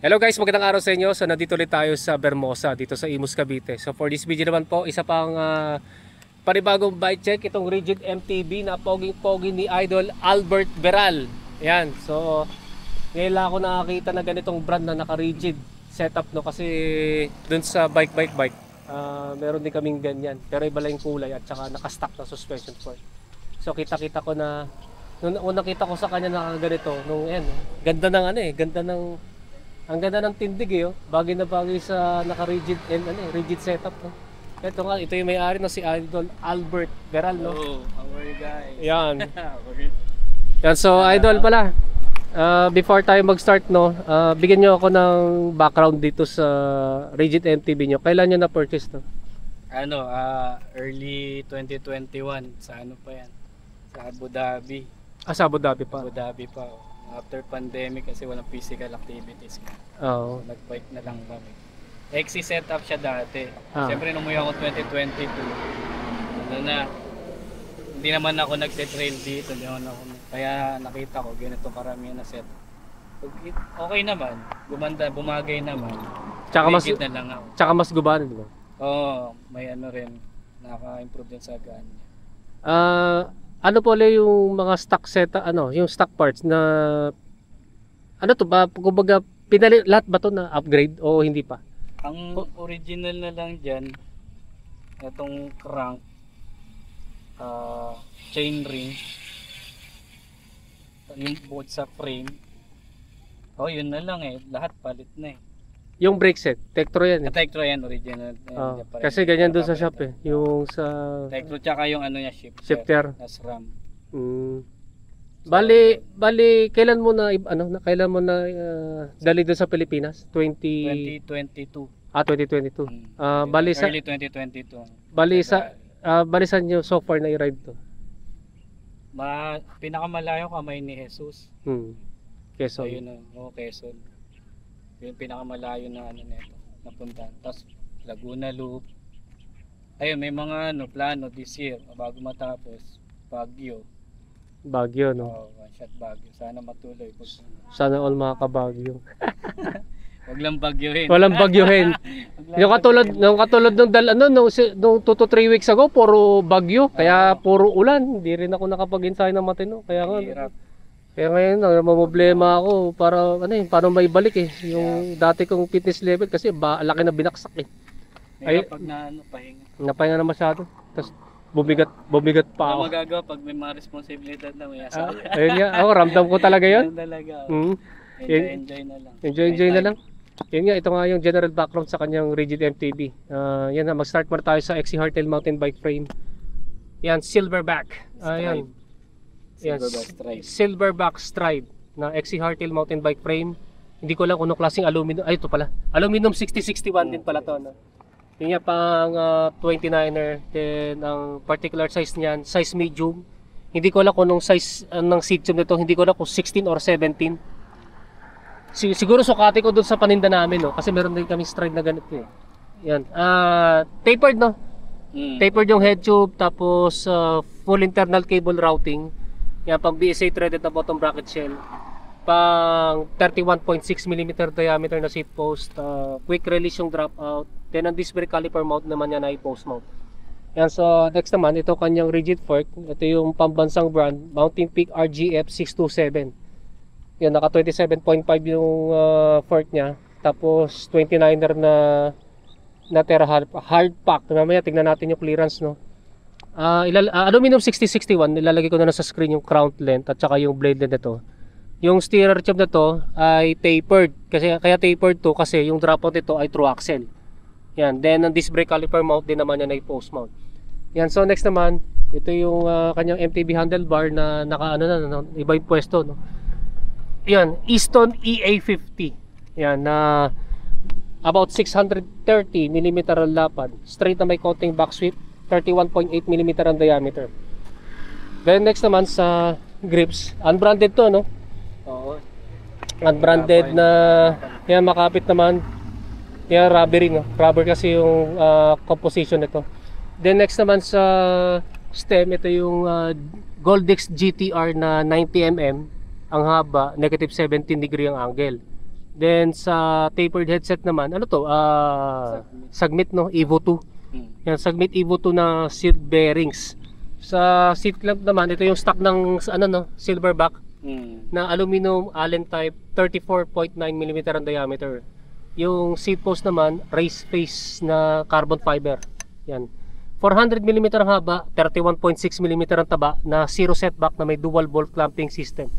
Hello guys, magandang araw sa inyo. So nandito ulit tayo sa Bermosa, dito sa Imus, Cavite. So for this video naman po, isa pang panibagong bike check. Itong Rigid MTB na poging-pogi ni Idol Albert Beral. Yan, so ngayon lang ako nakakita na ganitong brand na naka-rigid setup, no? Kasi dun sa bike, meron din kaming ganyan. Pero iba lang yung kulay at saka naka-stock na suspension fork. So kita-kita ko na, nung nakita ko sa kanya na ganito, nung yan, ang ganda ng tindig eh, oh. Bagay na bagay sa naka-rigid rigid setup, no. Ito nga, ito yung may-ari no, si Idol Albert Beral, no. Oh, how are you guys? Yan. Yan, so Idol pala. Before tayo mag-start, no, bigyan niyo ako ng background dito sa Rigid MTB niyo. Kailan niyo na-purchase, no? Early 2021 sa ano pa yan? Sa Abu Dhabi. Sa Abu Dhabi pa. Abu Dhabi pa. After pandemic kasi walang physical activities nga. Oo. So, nag-bike na lang kami. XC setup siya dati. Ah. Siyempre nung umuwi ako 2022, ano na, hindi naman ako nagte-trail dito. Kaya nakita ko, ganito karamihan na set. Okay naman, bumagay naman. Rigid na lang ako. Tsaka mas gumana, di ba? Oo, may ano rin, naka-improve din sa gaan niya. Ano po yung mga stock yung stock parts na ano to ba, kumbaga lahat ba to na upgrade o hindi pa? Ang original na lang diyan itong crank, chain ring, yung both sa frame. Oh, yun na lang eh, lahat palit na eh. Yung brake set, Tektro yan eh. Tektro yan, original. Kasi ganyan doon sa shop eh, yung sa Tektro tsaka yung ano niya, shifter. As RAM. Bali kailan mo na dali doon sa Pilipinas? 2022. 2022. Bali sa early 2022. Bali sa nyo so far na i-ride to? Pinakamalayo kamay ni Jesus. Quezon. Ayun Quezon. Yung pinakamalayo na ano nito, napunta. Tapos Laguna Loop. Ayun, may mga plano this year bago matapos. Baguio, no? One shot Baguio. Sana matuloy. Sana all mga kabagyo. Wag lang bagyohin. Walang bagyohin. Yung katulad nung 2 to 3 weeks ago, puro bagyo, kaya puro ulan. Hindi rin ako nakapag-intay ng matino. Kaya ngayon namomblema ako para paano maibalik eh yung dati kong fitness level kasi laki na binaksak eh. Pag pahinga. Napahinga na masyado. Tapos bumigat pa ako. Ano magagawa pag may mga responsibilidad na may asawa? Ayun nga, ramdam ko talaga 'yon. Talaga. Enjoy na lang. Enjoy na lang. Yun nga, ito nga yung general background sa kanyang Rigid MTB. Yan na, mag-start muna tayo sa XC Hardtail mountain bike frame. Yan, silverback. Yan. Silverback Stripe na XC Hardtail mountain bike frame. Hindi ko lang kung anong klaseng aluminum. Ay, ito pala. Aluminum 6061 din pala to, no? Yung nga pang 29er. Then ang particular size niyan, size medium. Hindi ko alam kung anong size ng seat tube nito. Hindi ko alam kung 16 or 17. Siguro sukati ko doon sa paninda namin, no? Kasi meron din kaming stride na ganito eh. Yan. Tapered, no? Tapered yung head tube, tapos full internal cable routing. Yan, pang BSA threaded na bottom bracket shell. Pang 31.6 mm diameter na seat post. Quick release yung dropout. Then ang disc brake caliper mount naman yan ay post mount. Yan, so next naman, ito kanyang rigid fork. Ito yung pambansang brand, Mountain Peak RGF 627. Yan, naka 27.5 yung fork niya. Tapos 29er na Terra hard pack. Mamaya tingnan natin yung clearance, no. Aluminum 6061, nilalagay ko na sa screen yung crown length at saka yung blade length nito. Yung steerer tube na to ay tapered. Kaya tapered to kasi yung dropout nito ay through axle. Yan, then ang disc brake caliper mount din naman yan ay post mount. Yan, so next naman, ito yung kanyang MTB handlebar na iba yung pwesto, no. Yan, Easton EA50. Yan, na about 630 mm ang lapad. Straight na may konting back sweep. 31.8 mm ang diameter. Then next naman sa grips, unbranded to, no? Oo. Unbranded na, yan, makapit naman. Yan, rubbery, no? Rubber kasi yung composition nito. Then next naman sa stem, ito yung Goldix GTR na 90 mm ang haba, negative 17 degree ang angle. Then sa tapered headset naman, ano to? Sagmit no, Evo 2. Yan, Sagmit Evo 2 na sealed bearings. Sa seat clamp naman, ito yung stock ng ano no, silverback na aluminum Allen type, 34.9 mm ang diameter. Yung seat post naman, raised face na carbon fiber. Yan. 400 mm ang haba, 31.6 mm ang taba na zero setback na may dual bolt clamping system.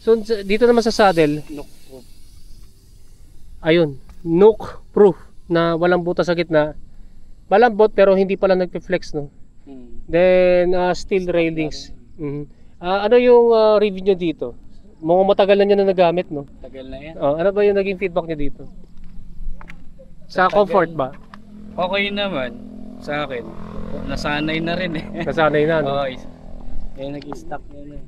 So dito naman sa saddle, ayun, nook proof na walang butas sa gitna. Malambot pero hindi pala nagpe-flex no. Then steel railings. Ano yung review nyo dito? Mukhang matagal na nyo na nagamit no. Tagal na yan. Ano ba yung naging feedback nyo dito? Sa comfort ba? Okay naman sa akin. Nasanay na rin eh. Nasanay na no? Oo, eh nag-stock na eh.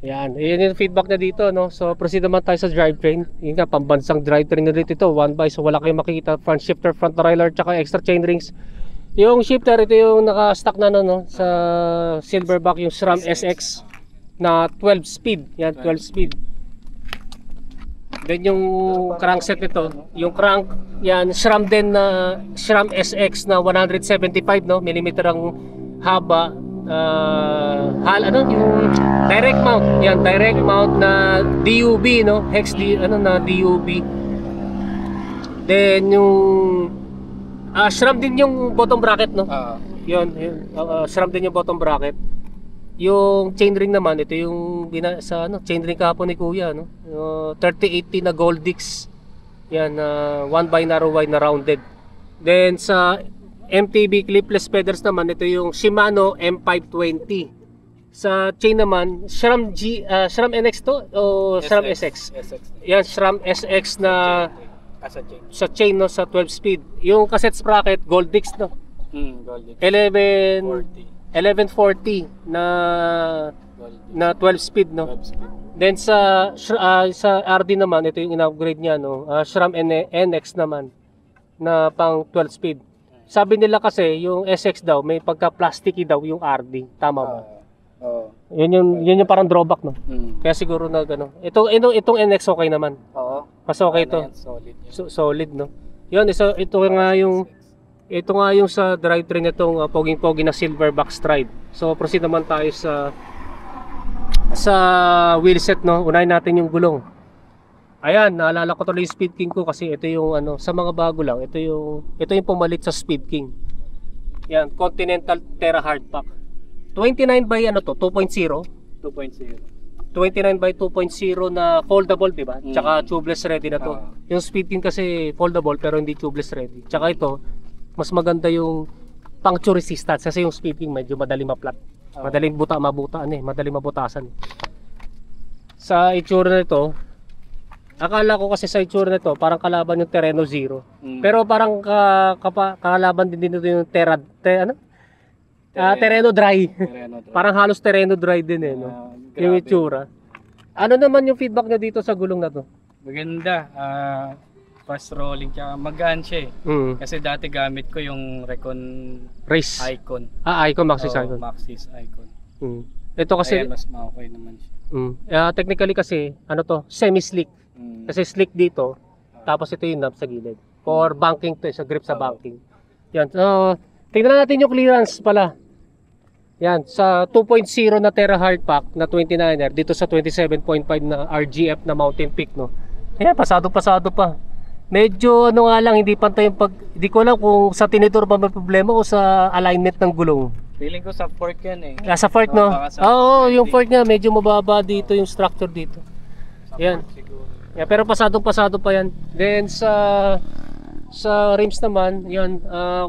Yan, yun yung feedback na dito no. So proceed naman tayo sa drivetrain. Yun nga, pambansang drivetrain na dito ito, 1x, so wala kayong makikita front shifter, front derailleur, tsaka extra chain rings. Yung shifter, ito yung naka-stock na no, sa silverback, yung SRAM SX na 12 speed. Yan, 12 speed. Then yung crankset nito, yung crank, yan, SRAM din na SRAM SX na 175 no, millimeter ang haba. Yung direct mount, yan, direct mount na DUB no, hex na DUB. Then yung SRAM din yung bottom bracket no. Yun, SRAM din yung bottom bracket. Yung chainring naman, ito yung sa chainring kahapon ni Kuya no. 3080 na Goldix. Yan, 1 by narrow wide na rounded. Then sa MTB clipless pedals naman, ito yung Shimano M520. Sa chain naman, SRAM NX to o SRAM SX? Yan, SRAM SX na sa chain no, sa 12 speed. Yung cassette sprocket, Goldix no. Goldix. 1140 na 12 speed no. 12 speed. Then sa RD naman, ito yung in-upgrade niya no. SRAM NX naman na pang 12 speed. Sabi nila kasi yung SX daw may pagka-plasticky daw yung RD. Tama ba? Oo. Yun yung parang drawback no. Kaya siguro na gano. Itong NX okay naman. Oo. Mas okay to. Solid. Solid no. Yun, ito nga yung sa drivetrain nitong poging-pogi na silverback stride. So proceed naman tayo sa wheelset no. Unahin natin yung gulong. Ayan, naalala ko tuloy yung Speed King ko kasi ito yung sa mga bago lang, ito yung pumalit sa Speed King. Yan, Continental Terra Hardpack. 29 by 2.0. 2.0. 29 by 2.0 na foldable, di ba? Tsaka tubeless ready na to. Yung Speed King kasi foldable pero hindi tubeless ready. Tsaka ito, mas maganda yung puncture resistance kasi yung Speed King medyo madaling maplat. Madaling madaling mabutasan. Sa itsura nito, akala ko kasi sa itsura nito parang kalaban yung Terreno Zero. Pero parang kalaban din dito yung Terreno Dry. Parang halos Terreno Dry din eh no. Yung itsura. Ano naman yung feedback niya dito sa gulong na to? Maganda. Fast rolling tsaka magaan siya eh. Kasi dati gamit ko yung Recon Race Icon. Icon, Maxxis Icon. Maxxis Icon. Ito kasi ayan, mas okay naman siya. Technically kasi semi-slick. Kasi slick dito, tapos ito yung knob sa gilid. For banking to, sa grip sa banking. Yan. So, tingnan natin yung clearance pala. Yan, sa 2.0 na Terra Hardpack na 29er, dito sa 27.5 na RGF na Mountain Peak, no. Ayan, pasado pa. Medyo nga lang, hindi pantay yung hindi ko alam kung sa tinidor ba may problema o sa alignment ng gulong. Feeling ko sa fork yan eh. Sa fork no? Oo, yung fork nga, medyo mababa dito yung structure dito. Yan. Yeah, pero pasado pa yan. Then sa rims naman, yan,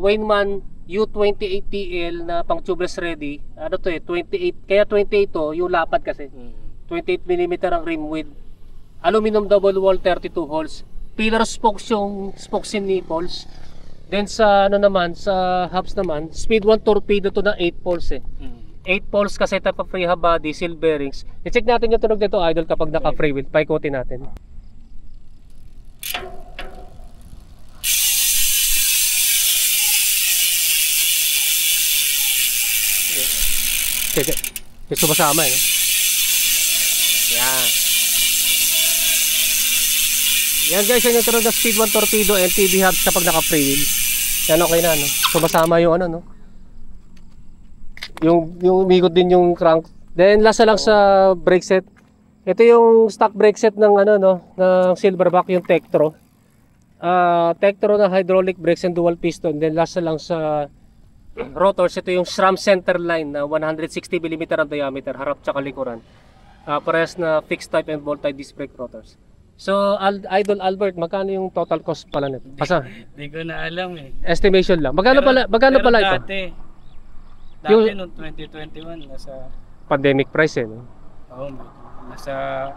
Weinmann U28TL na pang tubeless ready. 28, kaya 28 to, yung lapad kasi. 28 mm ang rim width. Aluminum double wall 32 holes. Pillar spokes yung spokes and nipples. Then sa sa hubs naman, speed 1 torpedo to na 8 poles eh. 8 poles kasi type of free hub body, seal bearings. I-check natin yung tunog nito idol kapag naka free wheel. Paikotin natin. Gusto masama eh. No? Yan. Yan guys, yan yung tunog ng Speed 1 Torpedo MTB hubs kapag naka-free wheel. Yan okay na, no? Sumasama yung ano, no? Yung umikot din yung crank. Then last na lang sa brake set. Ito yung stock brake set ng ano, no, ng Silverback, yung Tektro. Tektro na hydraulic brakes and dual piston. Then last na lang sa rotors, ito yung SRAM center line na 160mm ang diameter, harap tsaka likuran. Parehas na fixed type and volt type disc brake rotors. So, Idol Albert, magkano yung total cost pala nito? Asa? Hindi ko na alam eh. Estimation lang. Magkano Pero pala ito? Dati Yung- noong 2021, nasa, Pandemic price eh, no? nasa,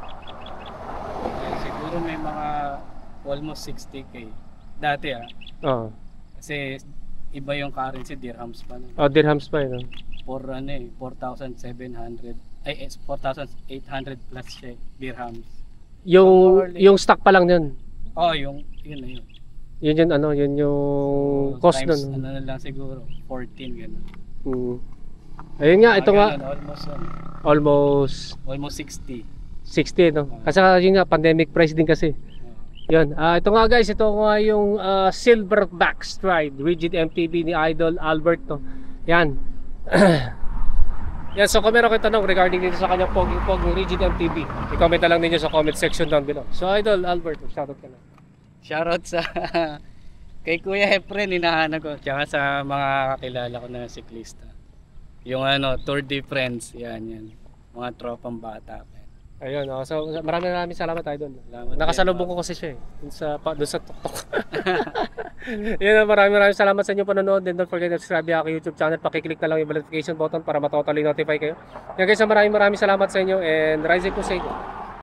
siguro may mga almost 60k. Dati Oo. kasi iba yung currency, dirhams pa nun. Oh, dirhams pa eh, no? 4,700, 4,800 plus siya, dirhams. Yung stock pa lang yun. Yun na yun. Yun ano, yun yung cost times, nun. ano na lang siguro, 14 gano'n. Ayun nga, ito nga, Almost, almost almost 60. 60, no? Kasi yun nga, pandemic price din kasi. Yun, ito nga guys, ito nga yung Silverback Stride Rigid MTB ni Idol Albert, no? Yan. Yan, so kung meron kayong tanong regarding dito sa kanyang Poging Rigid MTB, i-comment na lang ninyo sa comment section down below. So Idol Albert, shoutout ka na. Shoutout sa kay Kuya Efren, hinahanap ko, tsaka sa mga kakilala ko na siklista. Yung Tour de France, yan. Mga tropang bata. Ayun, so maraming salamat Idol. Salamat Nakasalubong ko kasi siya eh, dun sa TikTok. Yun, maraming salamat sa inyong panonood. And don't forget to subscribe sa aking YouTube channel. Pakiclick na lang yung notification button para matotally notify kayo. Yan guys, maraming salamat sa inyo and rise po sa inyo.